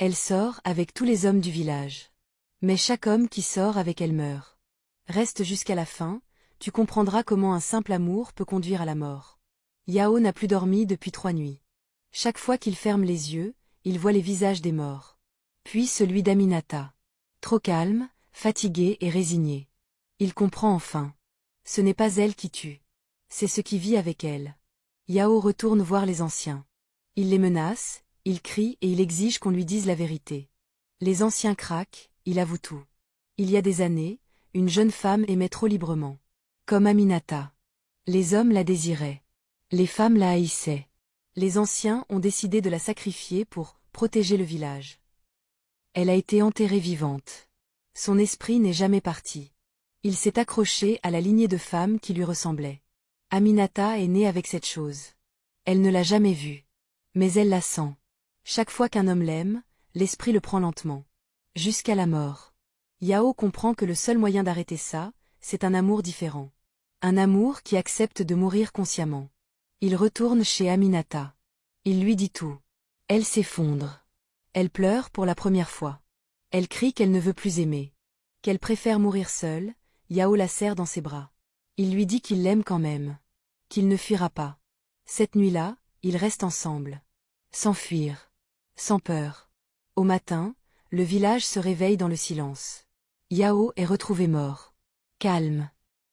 Elle sort avec tous les hommes du village. Mais chaque homme qui sort avec elle meurt. Reste jusqu'à la fin, tu comprendras comment un simple amour peut conduire à la mort. Yao n'a plus dormi depuis 3 nuits. Chaque fois qu'il ferme les yeux, il voit les visages des morts. Puis celui d'Aminata. Trop calme, fatigué et résigné. Il comprend enfin. Ce n'est pas elle qui tue. C'est ce qui vit avec elle. Yao retourne voir les anciens. Il les menace, il crie et il exige qu'on lui dise la vérité. Les anciens craquent, il avoue tout. Il y a des années, une jeune femme aimait trop librement. Comme Aminata. Les hommes la désiraient. Les femmes la haïssaient. Les anciens ont décidé de la sacrifier pour protéger le village. Elle a été enterrée vivante. Son esprit n'est jamais parti. Il s'est accroché à la lignée de femmes qui lui ressemblaient. Aminata est née avec cette chose. Elle ne l'a jamais vue. Mais elle la sent. Chaque fois qu'un homme l'aime, l'esprit le prend lentement. Jusqu'à la mort. Yao comprend que le seul moyen d'arrêter ça, c'est un amour différent. Un amour qui accepte de mourir consciemment. Il retourne chez Aminata. Il lui dit tout. Elle s'effondre. Elle pleure pour la première fois. Elle crie qu'elle ne veut plus aimer. Qu'elle préfère mourir seule. Yao la serre dans ses bras. Il lui dit qu'il l'aime quand même. Qu'il ne fuira pas. Cette nuit-là, ils restent ensemble. Sans fuir. Sans peur. Au matin, le village se réveille dans le silence. Yao est retrouvé mort. Calme.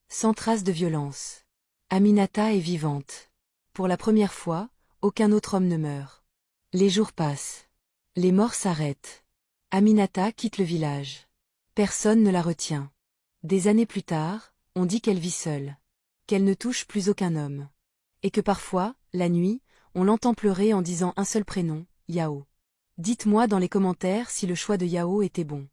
Sans trace de violence. Aminata est vivante. Pour la première fois, aucun autre homme ne meurt. Les jours passent. Les morts s'arrêtent. Aminata quitte le village. Personne ne la retient. Des années plus tard, on dit qu'elle vit seule. Qu'elle ne touche plus aucun homme. Et que parfois, la nuit, on l'entend pleurer en disant un seul prénom, Yao. Dites-moi dans les commentaires si le choix de Yao était bon.